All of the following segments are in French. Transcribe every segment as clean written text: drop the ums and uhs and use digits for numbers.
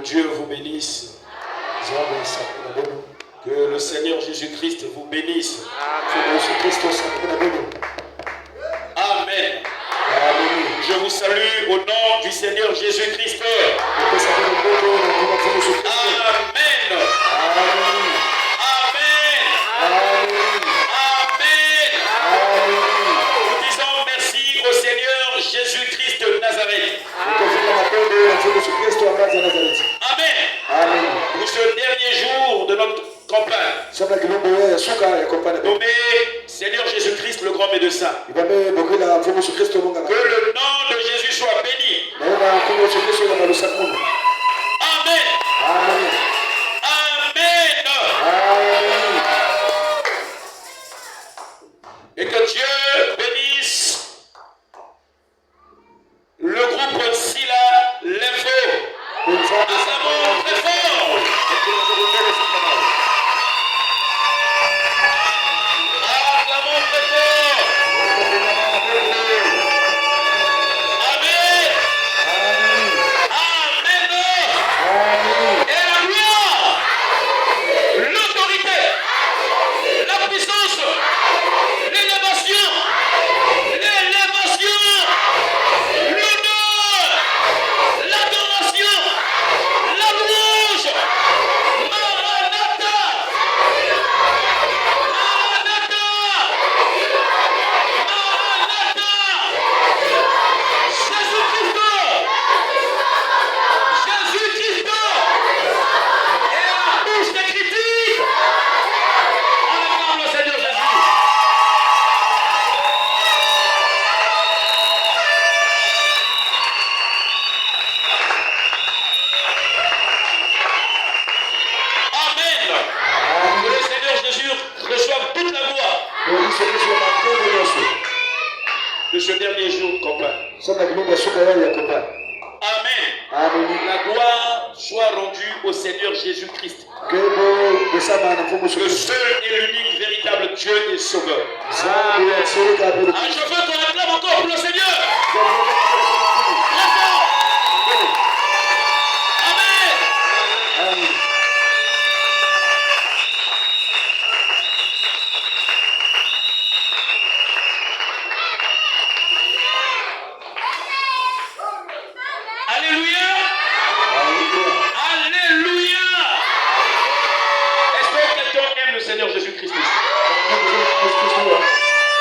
Dieu vous bénisse. Que le Seigneur Jésus-Christ vous bénisse. Amen. Je vous salue au nom du Seigneur Jésus-Christ. Amen. Nous disons merci au Seigneur Jésus-Christ de Nazareth. Amen. Pour ce dernier jour de notre campagne, nommé Seigneur Jésus-Christ le grand médecin. Que le nom de Jésus soit béni. Amen. Amen. Et que Dieu bénisse le groupe Sila L'info. Acclamons très fort. Acclamons très fort. Amen. Amen. Et la gloire, l'autorité, la puissance, l'élévation, l'honneur, l'adoration, la louange. Maranatha. Maranatha. Maranatha. Jésus-Christ. Jésus-Christ. Et la bouche des critiques. On acclame le Seigneur Jésus. Amen. Que le Seigneur Jésus reçoive toute la gloire de ce dernier jour de campagne. Amen. La gloire soit rendue au Seigneur Jésus-Christ, le seul et l'unique véritable Dieu et Sauveur. Amen. Ah, je veux qu'on acclame encore pour le Seigneur. Très fort. Amen. Alléluia. Alléluia. Est-ce que quelqu'un aime le Seigneur Jésus-Christ ici?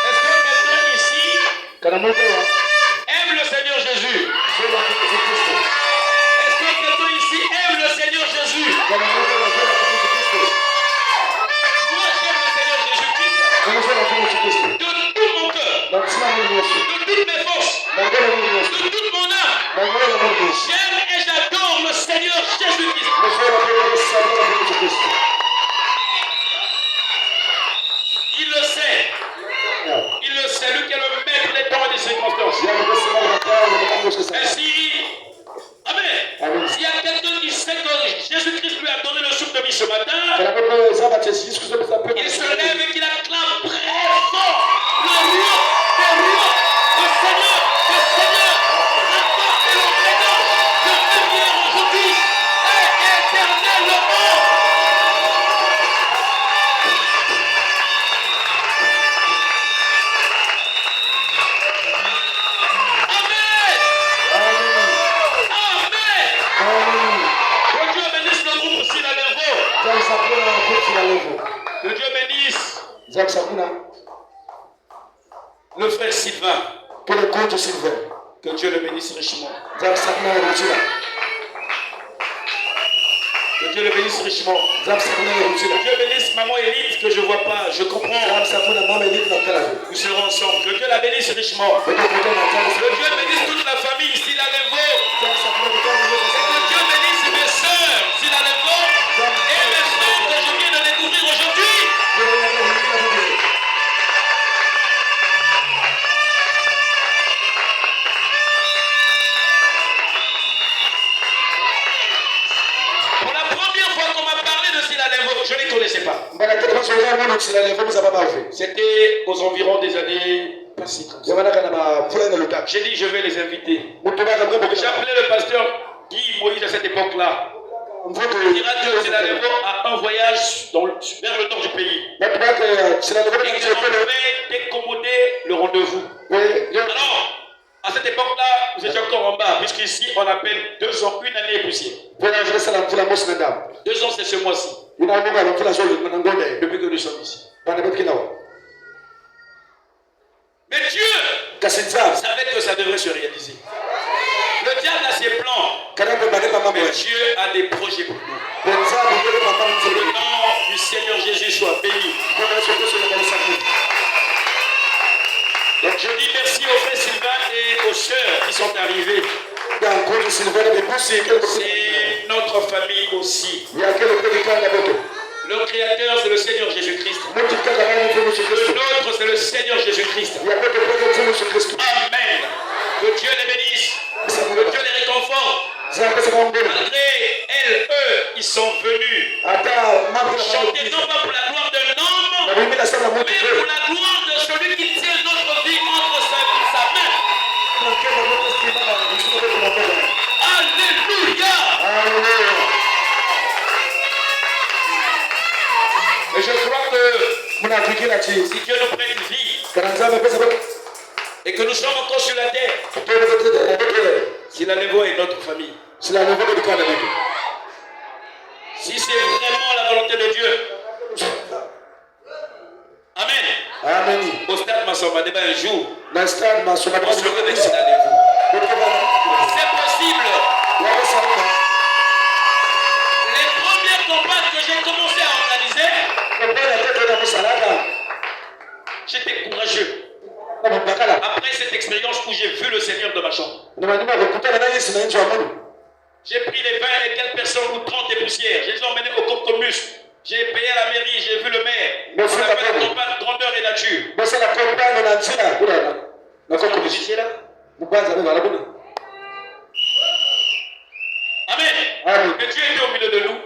Est-ce que quelqu'un ici aime le Seigneur Jésus? Est-ce que quelqu'un ici aime le Seigneur Jésus? Moi j'aime le Seigneur Jésus-Christ de tout mon cœur, de toutes mes forces, de toute mon âme. J'aime et j'adore le Seigneur Jésus-Christ. Il le sait. Il le sait, lui qui est le maître des temps et des circonstances. Ainsi, amen. S'il y a quelqu'un qui sait que Jésus-Christ lui a donné le souffle de vie ce matin, il se lève et qu'il acclame très fort le roi des rois, le Seigneur des seigneurs, l'alpha et l'oméga, le premier aujourd'hui et éternellement. Amen. Amen. Que Dieu bénisse le groupe aussi la L'info. Que Dieu bénisse le frère Sylvain. Que Dieu le bénisse richement. Que Dieu le bénisse richement. Que Dieu bénisse maman Élite que je ne vois pas, je comprends. Nous serons ensemble. Que Dieu la bénisse richement. Que Dieu bénisse toute la famille ici, la L'info. Et que Dieu bénisse mes soeurs ici, la L'info. Et mes frères que je viens de découvrir aujourd'hui. Pour la première fois qu'on m'a parlé de Sila L'info, je ne les connaissais pas. C'était aux environs des années passées. J'ai dit je vais les inviter. J'appelais le pasteur Guy Moïse à cette époque-là. Il dira que Sinalevo a un voyage vers le nord du pays. Il a décommodé le rendez-vous. Alors, à cette époque-là, vous étiez encore en bas, puisqu'ici, on appelle 2 ans, une année et poussière. 2 ans, c'est ce mois-ci. Depuis que nous sommes ici. Mais Dieu savait que ça devrait se réaliser. Le diable a ses plans. Mais Dieu a des projets pour nous. Que le nom du Seigneur Jésus soit béni. Donc je dis merci aux frères Sylvain et aux sœurs qui sont arrivés. C'est notre famille aussi. Le Créateur, c'est le Seigneur Jésus-Christ. Le nôtre, c'est le Seigneur Jésus-Christ. Amen. Que Dieu les bénisse. Que Dieu les réconforte. Malgré elles, eux, ils sont venus chanter non pas pour la gloire d'un homme, mais pour la gloire de celui qui tient notre vie entre sa main. Alléluia. Et je crois que si Dieu nous prête une vie et que nous sommes encore sur la terre, Sinalevo est notre famille. Si c'est vraiment la volonté de Dieu. Amen. Amen. Au stade Massamba, un jour, on se retrouve avec Sinalevo. C'est possible. Les premières campagnes que j'ai commencé à organiser, j'étais courageux. Après cette expérience où j'ai vu le Seigneur de ma chambre, j'ai pris les 20 et quelques personnes ou 30 des poussières, je les ai emmenés au Comcomus, j'ai payé à la mairie, j'ai vu le maire. On a fait la campagne grandeur et nature. Vous étiez là? Amen. Que Dieu était au milieu de nous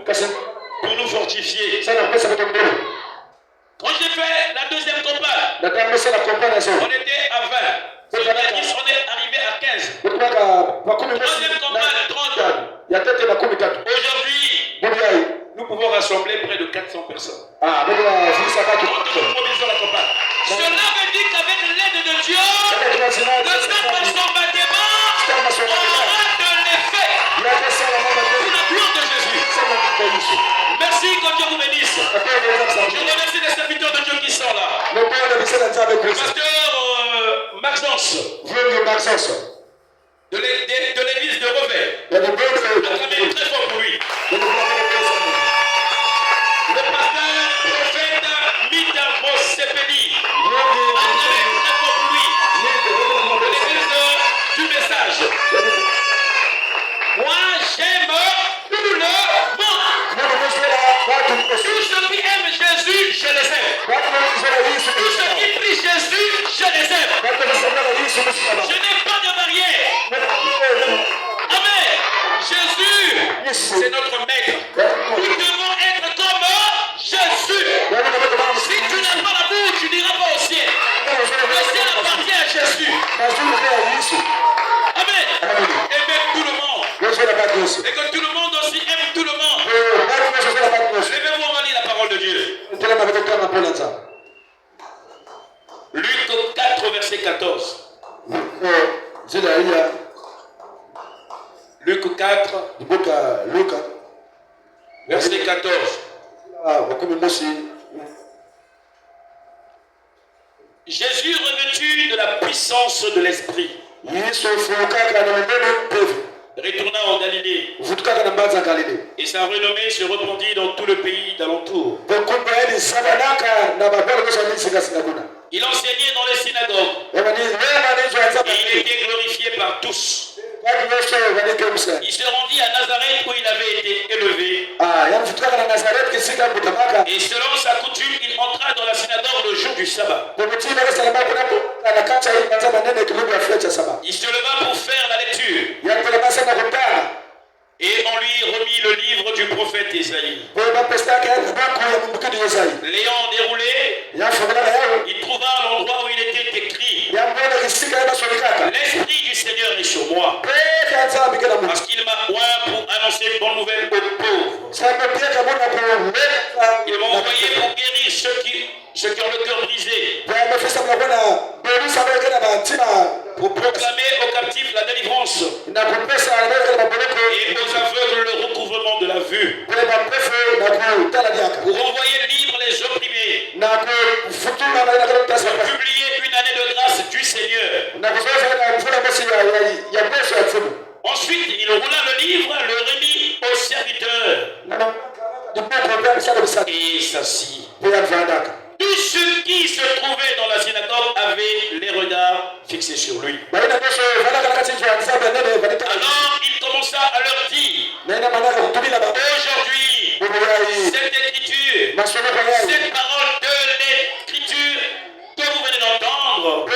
pour nous fortifier. Quand j'ai fait la deuxième campagne, on était à 20. On est arrivé à 15. Troisième campagne, 30. Aujourd'hui, nous pouvons rassembler près de 400 personnes. Quand nous mobilisons la campagne. Cela veut dire qu'avec l'aide de Dieu, le stade Massamba Débat aura de l'effet. Pour la gloire de Jésus. Merci, que Dieu vous bénisse. Je remercie les serviteurs de Dieu qui sont là. Pasteur Maxence, de l'église de Revers. Acclamez très fort pour lui. Le pasteur prophète Mita Mosepeli. Acclamez très fort pour lui. De l'église du message. Moi, j'aime tout le monde. Tous ceux qui aiment Jésus, je les aime. Tous ceux qui prient Jésus, je les aime. Je n'ai pas de barrière. Amen. Jésus, c'est notre maître. Nous devons être comme Jésus. Si tu n'as pas l'amour, tu n'iras pas au ciel. Le ciel appartient à Jésus. Amen. Aimez tout le monde. Et que tout le monde aussi aime tout le monde. Levez-vous, on va lire la parole de Dieu. Luc 4, verset 14. Luc 4, verset 14. Jésus revêtu de la puissance de l'Esprit retourna en Galilée. Et sa renommée se répandit dans tout le pays d'alentour. Il enseignait dans les synagogues. Et il était glorifié par tous. Il se rendit à Nazareth où il avait été élevé. Et selon sa coutume, il entra dans la synagogue le jour du sabbat. Il se leva pour faire la lecture. Et on lui remit le livre du prophète Isaïe. L'ayant déroulé, il trouva l'endroit où il était écrit: l'Esprit du Seigneur est sur moi, parce qu'il m'a oint pour annoncer une bonne nouvelle aux pauvres. Il m'a envoyé pour guérir ceux qui ont le cœur brisé. Pour proclamer aux captifs la délivrance. Et aux aveugles le recouvrement de la vue. Pour envoyer libre les opprimés. Pour publier une année de grâce du Seigneur. Ensuite, il roula le livre, le remit au serviteur. Et s'assit. Tous ceux qui se trouvaient dans la synagogue avaient les regards fixés sur lui. Alors il commença à leur dire, aujourd'hui, cette écriture, cette parole de l'écriture que vous venez d'entendre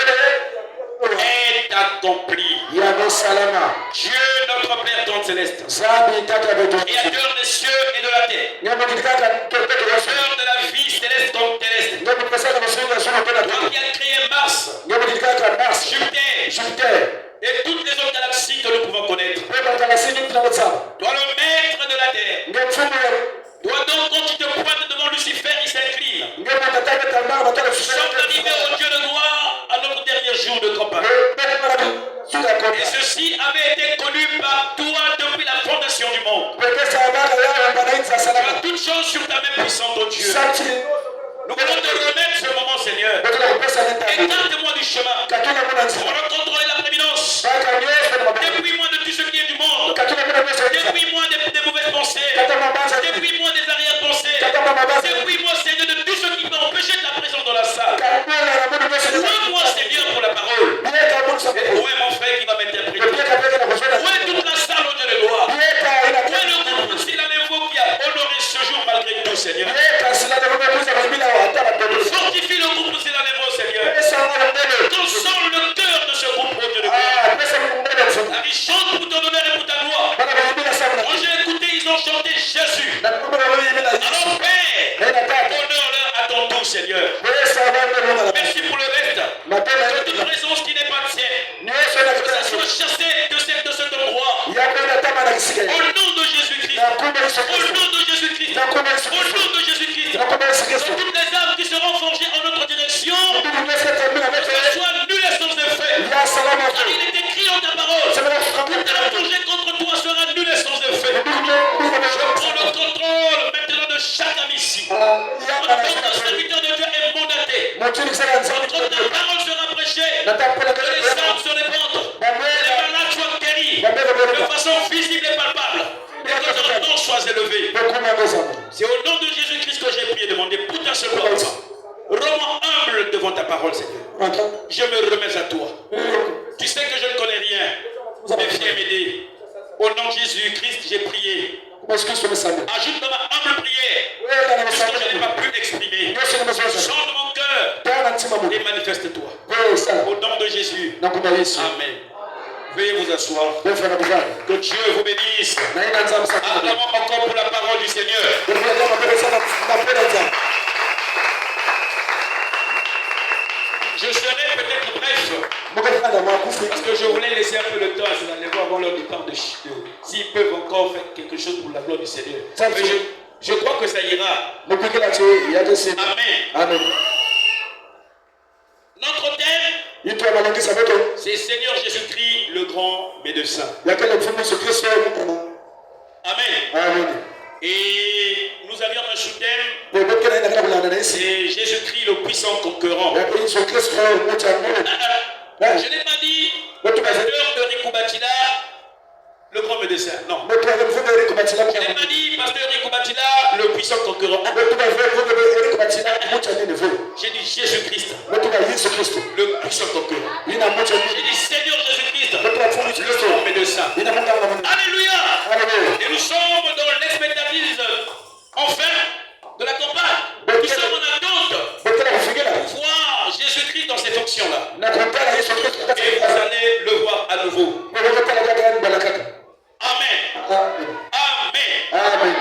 est accomplie. Dieu notre Père ton céleste, Créateur des cieux et de la terre, Créateur de la vie céleste comme terrestre, toi qui as créé Mars, Jupiter et toutes les autres galaxies que nous pouvons connaître, toi le maître de la terre, toi donc quand tu te pointes devant Lucifer, il s'incline. Nous sommes arrivés au Dieu de gloire à notre dernier jour de campagne. Et ceci avait été connu par toi depuis la fondation du monde. Tu as toutes choses sur ta main puissante, oh Dieu. Nous voulons te remettre ce moment, Seigneur. Écarte-moi du chemin. On a contrôlé la prééminence. Dépouille-moi de tout ce qui est du monde. Dépouille-moi des mauvaises pensées. Dépouille-moi des arrière-pensées. Dépouille-moi, Seigneur, de tout ce qui peut empêcher ta présence dans la salle. Loue-moi, Seigneur, pour la parole. Et où est mon frère qui va m'interpréter? Où est toute la salle au Dieu de gloire? Où est le groupe Silanévo qui a honoré ce jour malgré tout, Seigneur? Fortifie le groupe Silanévo, Seigneur. Console le cœur de ce groupe, au Dieu de gloire. Ils chantent pour ton honneur et pour ta gloire. Quand j'ai écouté, ils ont chanté Jésus. Alors Père, honneur-leur à ton tour, Seigneur. Merci pour le reste. Que toute présence qui n'est pas tienne, que ça soit chassé de cet endroit. Au nom de Jésus-Christ. Au nom de Jésus-Christ. Au nom de Jésus-Christ. Que toutes les âmes qui seront forgées en notre direction, que ce soit nul et sans effet. Car il est écrit dans ta parole. Toute la forgée contre toi sera nul et sans effet. Je prends le contrôle maintenant de chaque âme ici. Notre serviteur de Dieu est mandaté. Quand ta parole sera prêchée, que les âmes se répandent, que les malades soient guéris de façon visible et palpable, et que ton nom soit élevé. C'est au nom de Jésus-Christ que j'ai prié, demandé pour ta seule gloire. Rends-moi humble devant ta parole, Seigneur. Je me remets à toi. Tu sais que je ne connais rien, mais viens m'aider. Au nom de Jésus-Christ, j'ai prié. Ajoute dans ma humble prière ce que je n'ai pas pu exprimer. Chante mon cœur et manifeste-toi. Au nom de Jésus. Amen. Veuillez vous asseoir. Que Dieu vous bénisse. Acclamons encore pour la parole du Seigneur. Je serai peut-être bref, parce que je voulais laisser un peu le temps à ces enlèvements avant leur départ de s'ils peuvent encore faire quelque chose pour la gloire du Seigneur. Mais je crois que ça ira. Amen. Notre thème, c'est Seigneur Jésus-Christ, le grand médecin. Amen. Et nous avions un sous-thème, c'est Jésus-Christ, le puissant conquérant. Je n'ai pas dit pasteur Rico Batila, le grand médecin. Non. Je n'ai pas dit pasteur Rico Batila, le puissant conquérant. J'ai dit Jésus-Christ, le puissant conquérant. J'ai dit Seigneur Jésus-Christ, le grand médecin. Alléluia. Et nous sommes dans l'expectative, enfin, de la campagne. Nous sommes en attente pour voir Jésus-Christ dans ces fonctions-là. Et vous allez le voir à nouveau. Amen.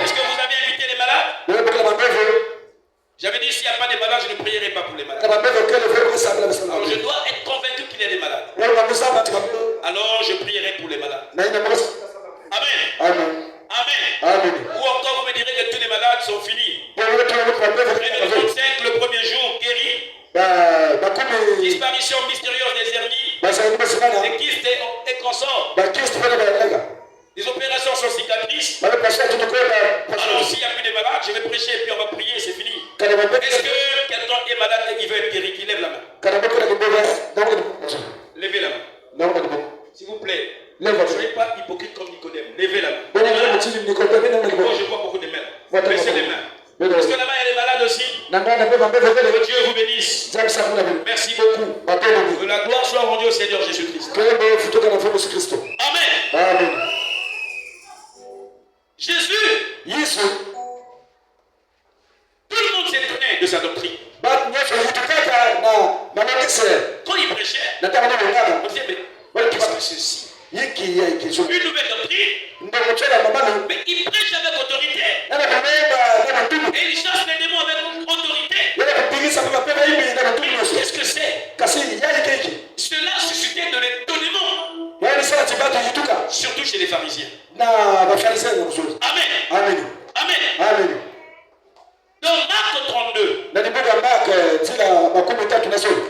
Est-ce que vous avez invité les malades? J'avais dit s'il n'y a pas de malades, je ne prierai pas pour les malades. Alors je dois être convaincu qu'il y a des malades. s'en sort. Les opérations sont cicatrices. Alors s'il n'y a plus de malades, je vais prêcher et puis on va prier et c'est fini. Est-ce que quelqu'un est malade et il veut être guéri? Qui lève la main. Levez la main. S'il vous plaît. Ne soyez pas hypocrite comme Nicodème. Levez la main. Moi je vois beaucoup de mains. Baissez les mains. Est-ce que la main elle est malade aussi? Que Dieu vous bénisse. Merci beaucoup. Que la gloire soit rendue au Seigneur Jésus-Christ. Amen. Amen. Jésus. Tout le monde s'étonnait de sa doctrine. Quand il prêchait, on disait mais qu'est-ce que ceci? Une nouvelle doctrine. Mais il prêche avec autorité. Et il chasse les démons avec autorité. Mais qu'est-ce que c'est? Cela suscitait de l'étonnement. Surtout chez les pharisiens. Amen. Amen. Dans Marc 32,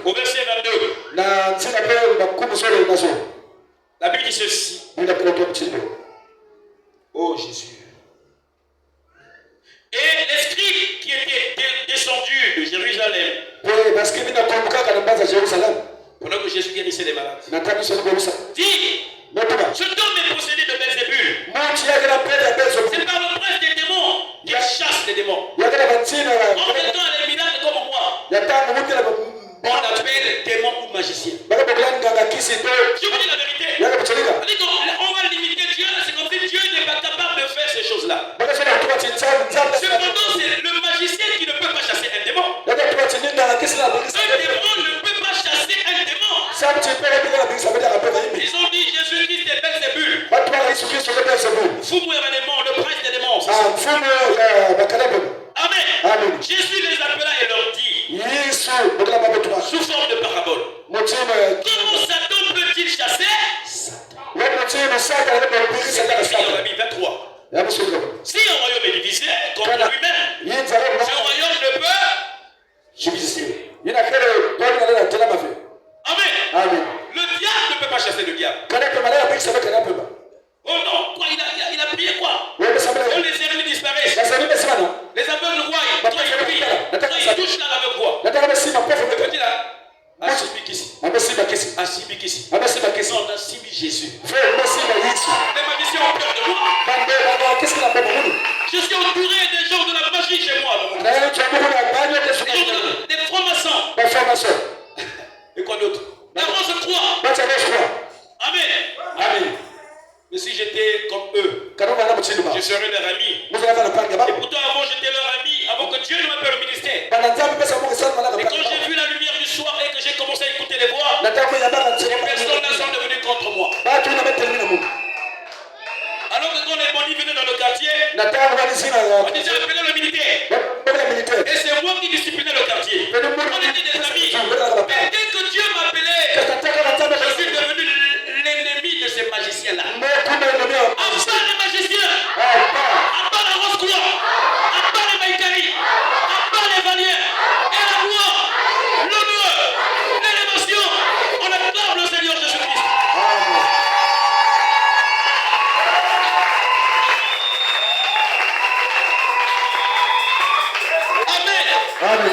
au verset 22, la Bible dit ceci. Oh Jésus. Et les scribes qui étaient descendus de Jérusalem, pendant que Jésus guérissait les malades, dit, cet homme est possédé de Belzébul. C'est par le prince des démons qu'il chasse les démons. En étant les miracles comme moi, on appelle démon ou magicien. Je vous dis la vérité. On va limiter Dieu, c'est comme si Dieu n'est pas capable de faire ces choses-là. Cependant, c'est le magicien qui ne peut pas chasser un démon. Un démon ne peut pas chasser un démon. Ils ont dit Jésus-Christ est Belzébul. Fou-moi un démon, le prince des démons. Amen. Jésus les appela et leur dit, sous forme de parabole, comment Satan peut-il chasser? C'est dans la Bible 23. Si un royaume est divisé contre lui-même, ce royaume ne peut. Amen. Le diable ne peut pas chasser le diable. Oh non, quoi, il a prié quoi? Oh, les ennemis disparaissent. Les aveugles voient, quand ils prient, quand ils touchent là l'aveugle voit. Le petit là, Asibikisi. Non, on a Sibi Jésus. Les magiciens ont peur de moi. Je suis entouré des gens de la magie chez moi. Des francs-maçons. Et quoi d'autre? La rose 3. Amen. Mais si j'étais comme eux, je serais leur ami. Et pourtant avant j'étais leur ami, avant que Dieu ne m'appelle au ministère. Et quand j'ai vu la lumière du soir et que j'ai commencé à écouter les voix, les personnes là sont devenues contre moi. Alors que quand les bandits venaient dans le quartier, on disait appelez le militaire. Et c'est moi qui disciplinais le quartier. On était des amis. Mais dès que Dieu m'appelait, je suis devenu l'ennemi de ces magiciens-là. À part les magiciens, à part la rose couleur, à part les maïkari, à part les valiers, et la gloire, l'honneur, l'élévation, on acclame le Seigneur Jésus-Christ. Amen.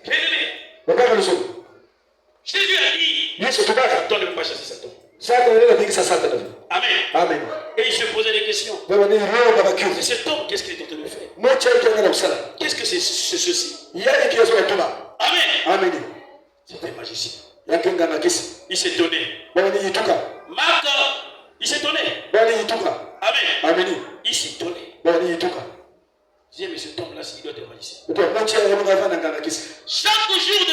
Bien-aimé, Jésus a dit, Satan ne peut pas chasser Satan. Amen. Et il se posait des questions. C'est cet homme, qu'est-ce qu'il est en train de faire? Qu'est-ce que c'est ceci? Amen. C'est un magicien. Il s'étonnait. Marc, il s'étonnait. Amen. Il s'étonnait. Je disais, mais cet homme-là, il doit être magicien. Chaque jour de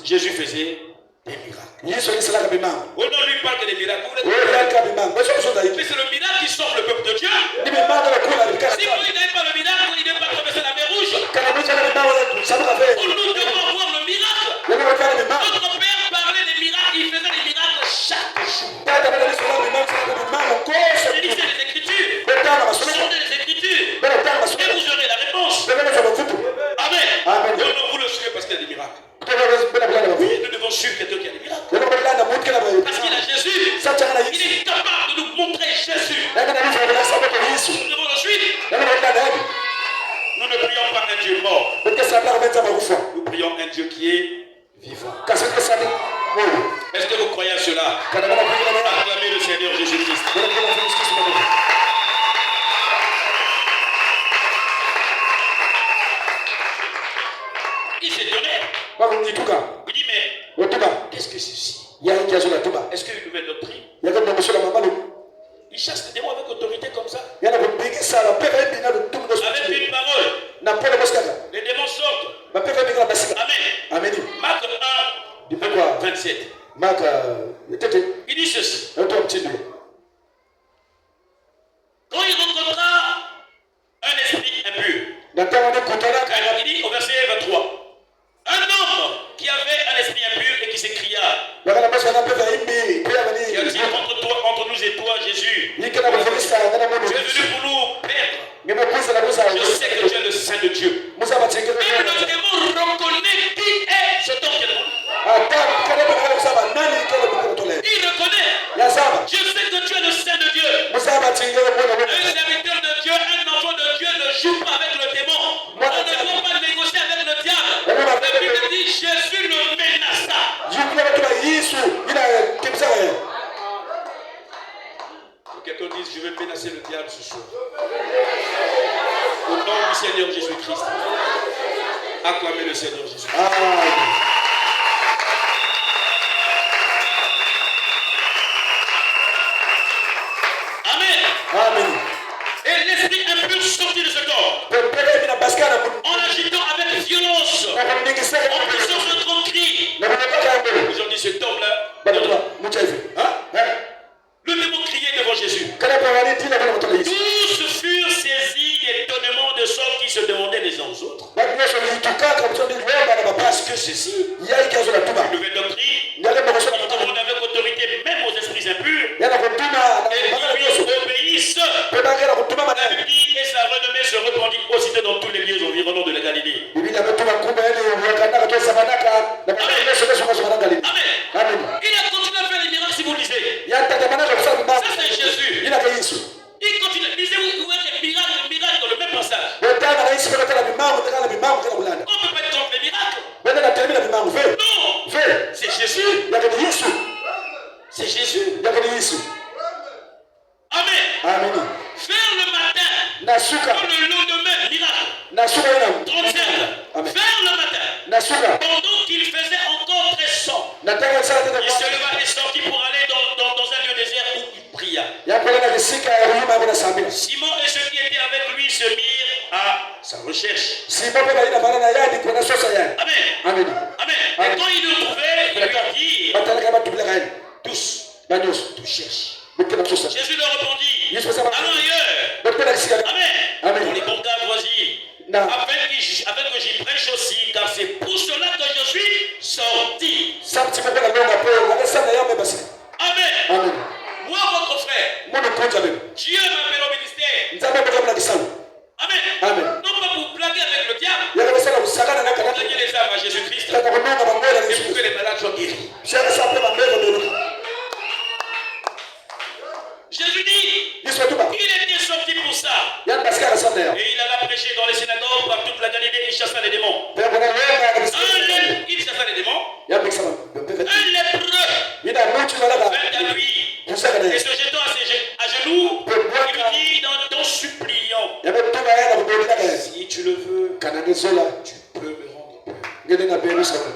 Jésus faisait des miracles. On ne lui parle que des miracles. Mais c'est le miracle qui sauve le peuple de Dieu. Si vous n'avez pas le miracle, il n'est pas traversé la mer Rouge. Nous devons voir le miracle. Notre Père parlait des miracles, il faisait des miracles chaque jour. Il lisait les Écritures. Sortez les Écritures. Et vous aurez la réponse. Amen. Non, vous le saurez parce qu'il y a des miracles. devons suivre quelqu'un qui a des miracles. Parce qu'il a Jésus. Il est capable de nous montrer Jésus. Nous devons le suivre. Nous ne prions pas un Dieu mort. Nous prions un Dieu qui est vivant. Est-ce que vous croyez à cela? Acclamez le Seigneur Jésus-Christ. Il s'étonnait. Il dit, mais qu'est-ce que c'est ceci? Est-ce qu'il y a une nouvelle doctrine? Il chasse les démons avec autorité comme ça. Avec une parole. Les démons sortent. Amen. Marc 1, 27. Il dit ceci. Quand il rencontra un esprit impur, il dit au verset 23, un homme qui avait un esprit impur et qui s'écria, qui a dit entre nous et toi, Jésus, tu es venu pour nous perdre. Je sais que tu es le Saint de Dieu. Et le démon reconnaît qui est cet homme qui est il reconnaît. Je sais que tu es le Saint de Dieu. Un serviteur de Dieu, un enfant de Dieu ne joue pas avec le démon. On ne doit pas négocier avec le diable. La Bible dit Jésus le menaça. Quelqu'un dise je vais menacer le diable ce soir. Au nom du Seigneur Jésus-Christ. Acclamez le Seigneur Jésus-Christ. Amen. Et l'esprit impur sortit de ce corps. En agitant avec violence. En poussant ce grand cri. Aujourd'hui, cet homme-là. Le démon criait devant Jésus. Tous furent saisis d'étonnement de sorte qu'ils se demandaient les uns aux autres. Parce que ceci, une nouvelle doctrine, il demande avec autorité même aux esprits impurs. Et ils lui obéissent. La Bible dit, et sa renommée se répandit aussitôt dans tous les lieux environnants de la Galilée. Amen. Il a continué à faire les miracles si vous le lisez. Ça c'est Jésus. Il continue. Lisez-vous les miracles dans le même passage. On ne peut pas être contre les miracles. Non. C'est Jésus. C'est Jésus. Amen. Faire le matin. Comme le lendemain, miracle. 35. Faire le matin. Pendant qu'il faisait encore très sombre. Il se leva et sortit pour aller dans un lieu désert où il pria. Simon et ceux qui étaient avec lui se mirent à sa recherche. Amen. Et quand il le trouvait, il lui dit, tous cherchent. Jésus leur répondit, allons ailleurs. Amen. Pour les bons gars voisins. Afin que j'y prêche aussi, car c'est pour cela que je suis sorti. Amen. Moi, votre frère, Dieu m'appelle au ministère. Amen. Non pas pour blaguer avec le diable, blaguer les âmes à Jésus-Christ, et pour que les malades soient guéris. Jésus dit, il était sorti pour ça. Et il alla prêcher dans les synagogues par toute la Galilée et il chassa les démons. Il chassa les démons. Un lépreux vint à lui et se jetant à genoux, il lui dit dans ton suppliant, si tu le veux, tu peux me rendre pur.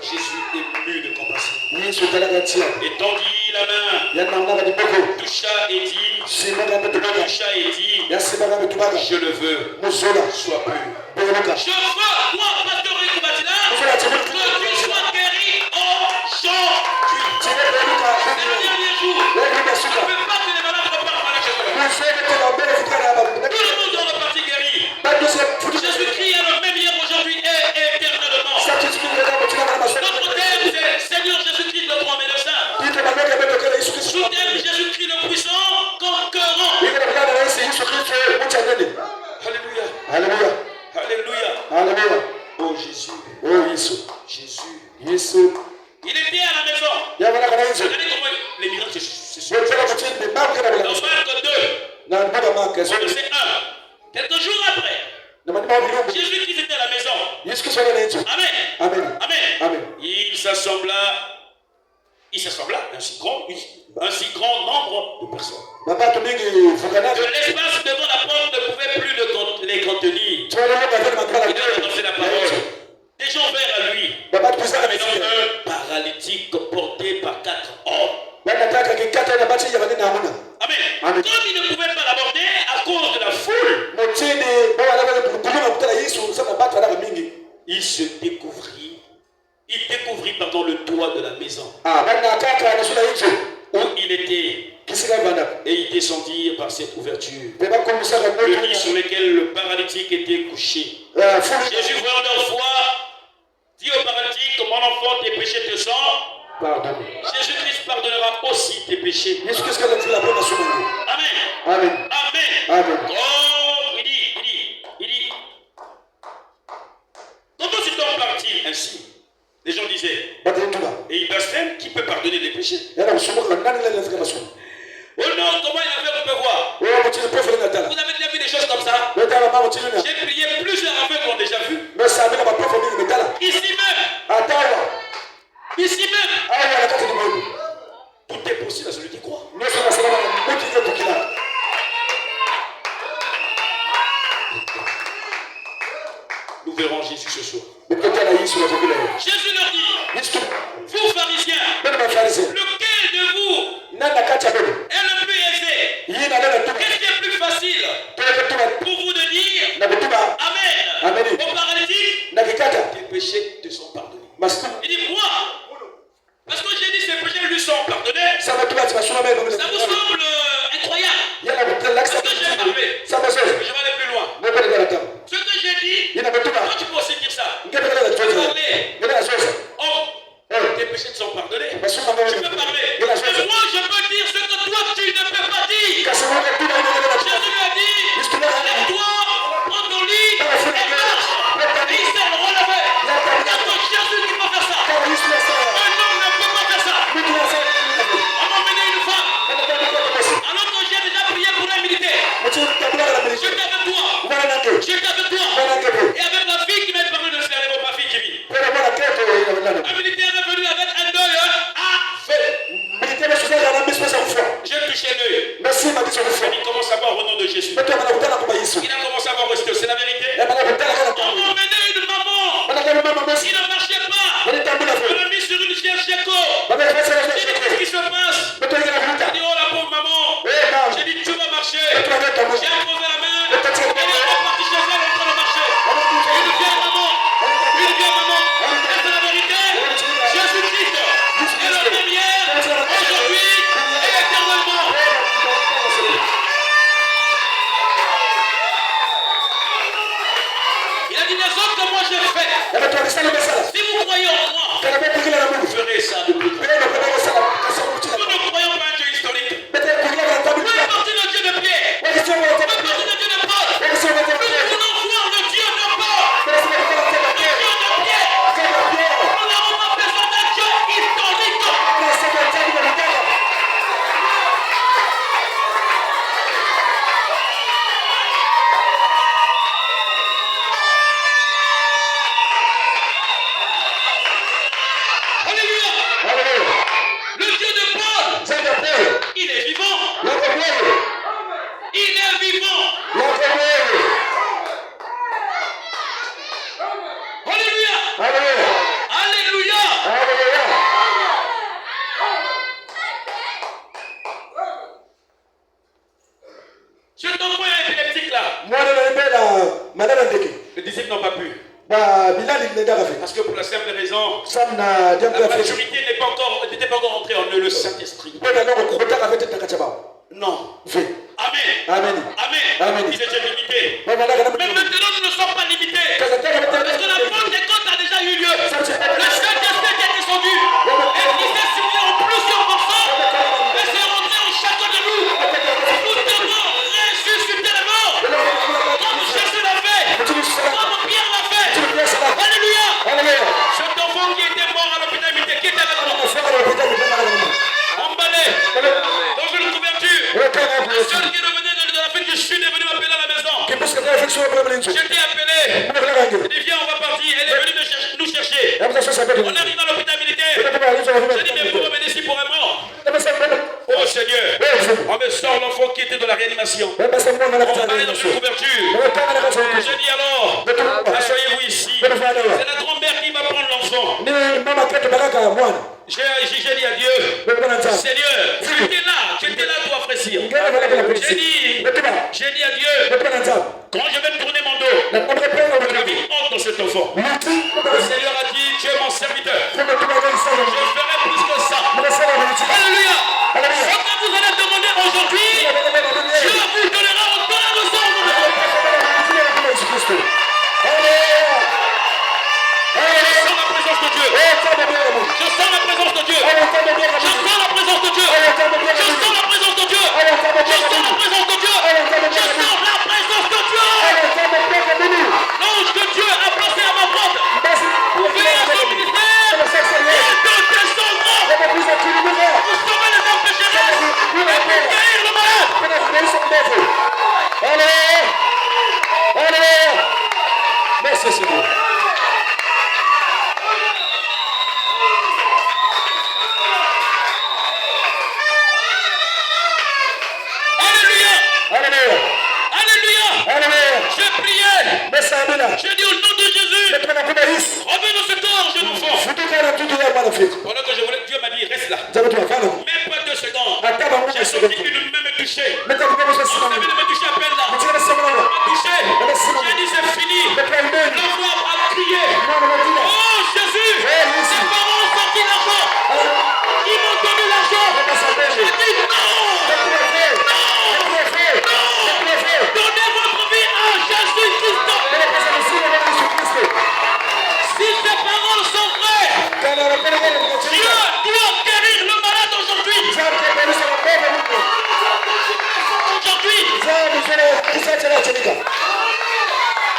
Jésus est ému de compassion. Et tendit la main, toucha et dit, je le veux, sois pur. Je veux, moi, pasteur Koubatila, que tu sois guéri aujourd'hui. C'est le dernier jour. Je ne veux pas que les malades repartent par la Tout le monde doit repartir guéri. Jésus-Christ est le même hier, aujourd'hui et éternellement. Notre thème, c'est Seigneur Jésus-Christ, le grand médecin. Sous-thème, Jésus-Christ, le puissant, conquérant. Alléluia. Oh Jésus. Jésus. Il était à la maison. Regardez comment les miracles se sont. Dans Marc 2, verset 1. Quelques jours après, Jésus-Christ était à la maison. Amen. Amen. Il s'assembla un si grand nombre de personnes que l'espace devant la porte ne pouvait plus les contenir. Il a annoncé la parole. Des gens vinrent à lui, amenant un paralytique porté par 4 hommes. Amen. Comme il ne pouvait pas l'aborder à cause de la foule, il découvrit le toit de la maison où il était. Et il descendit par cette ouverture, le lit sur lequel le paralytique était couché. Jésus, voyant leur foi, dit au paralytique: mon enfant, tes péchés te sont pardonnés. Jésus-Christ pardonnera aussi tes péchés. Amen. Amen. Oh, il dit, comment s'est-on parti ainsi? Les gens disaient, et il blasphème, qui peut pardonner les péchés? Oh non, comment il a fait, on peut voir. Vous avez déjà vu des choses comme ça? J'ai prié, plusieurs aveugles l'ont déjà vu. Ici même. Tout est possible à celui qui croit. Nous verrons Jésus ce soir. Jésus leur dit: vous pharisiens, lequel de vous est le plus aisé? Qu'est-ce qui est plus facile pour vous de dire Amen au paralytique? Tes péchés te sont pardonnés. Il dit: moi, parce que j'ai dit ses péchés lui sont pardonnés, ça vous semble incroyable. Parce que j'ai parlé. Je vais aller plus loin. Ce que j'ai dit, toi tu peux aussi dire ça. Tes péchés te sont pardonnés. Tu peux parler. Mais moi je peux dire ce que toi tu ne peux pas dire. Jésus lui a dit: lève-toi, prends ton lit et marche. Et il s'est relevé. Il y a que Jésus qui peut faire ça. Un homme ne peut pas faire ça. On m'a emmené une femme. Alors que j'ai déjà prié pour un militaire. J'étais avec toi. Et avec la fille qui m'a parlé de faire avec ma fille qui vit. Un militaire est venu avec un deuil à fait. J'ai touché l'œil. Il commence à voir au nom de Jésus. Il a commencé à voir au c'est la vérité. On m'a emmené une maman. Il ne marchait pas. On l'a mis sur une chaise Géco. J'ai dit: qu'est-ce qui se passe? Il dit: oh la pauvre maman. J'ai dit: tu vas marcher. J'ai imposé la main. Elle est repartie chez elle en train de marcher. Une vieille maman. Et c'est la vérité. Jésus-Christ est le même hier, aujourd'hui et éternellement. Il a dit: les autres que moi j'ai fait, si vous croyez en moi, vous ferez ça de plus grand. Nous ne croyons pas un Dieu historique. Nous est parti le Dieu de Pierre. Nous est parti le Dieu de Paul. Nous voulons voir le Dieu de Paul. Le Dieu de Pierre. Nous n'avons pas besoin d'un Dieu historique. Alléluia. Le Dieu de Paul, il est vivant. Il est vivant. Alléluia. Alléluia. Cet enfant est épileptique là. Les disciples n'ont pas pu. Parce que pour la simple raison, la maturité n'était pas encore entrée en eux, le Saint-Esprit. Non. Amen. Ils étaient limités. Mais maintenant, nous ne sommes pas limités. Parce que la Pentecôte a déjà eu lieu. Le Saint-Esprit est descendu. Et il s'est simulé en plusieurs morceaux. Et s'est rentré en chacun de nous. Nous devons ressusciter les morts. Comme Jésus l'a fait. Comme Pierre l'a fait. Alléluia. Cet enfant qui était mort à l'hôpital, qui était avec J'étais appelé. Il dit, viens, on va partir. Elle est venue nous chercher. On arrive à l'hôpital militaire. J'ai dit, mais vous revenez ici pour un mort. Oh Seigneur, on me sort l'enfant qui était dans la réanimation. On va aller dans une couverture. J'ai dit alors, asseyez-vous ici. C'est la grand-mère qui va prendre l'enfant. J'ai dit à Dieu, Seigneur, tu étais là, toi, frère Cyr. J'ai dit à Dieu, quand je vais tourner mon dos, la vie entre dans cet enfant. Le Seigneur a dit, tu es mon serviteur. Je ferai plus que ça. Alléluia. Ce que vous allez demander aujourd'hui, Dieu vous donnera autant de sang. Je sens la présence de Dieu. Je sens la présence de Dieu. Je sens la présence de Dieu. Je sens la présence de Dieu. Je sens la présence de Dieu. Je sens la présence de Dieu. L'ange de Dieu a placé à ma porte. Veillez à son ministère. Il te descendra. Vous saurez les âmes pécheresses. Et pour guérir le malade. Merci Seigneur. J'ai prié. J'ai dit au nom de Jésus. Reviens dans cet orge, mon enfant. Pendant que je voulais, Dieu m'a dit, reste là. Même pas 2 secondes. J'ai senti une main me toucher. Vous savez de me toucher à peine là. M'a touché. J'ai dit, c'est fini. L'enfant a crié. Oh Jésus. Ses parents ont sorti l'argent. Ils m'ont donné l'argent. J'ai dit non. Donnez votre vie à Jésus-Christ. Si ces paroles sont vraies, Dieu doit guérir le malade aujourd'hui.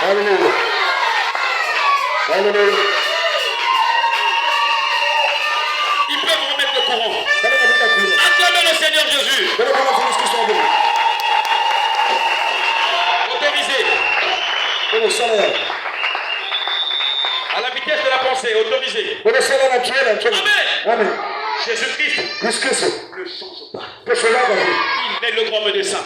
Alléluia. Alléluia. Ils peuvent remettre le courant. Acclamez le Seigneur Jésus. Autorisé. À la vitesse de la pensée, autorisé. Amen. Jésus-Christ ne change pas. Il est le grand médecin.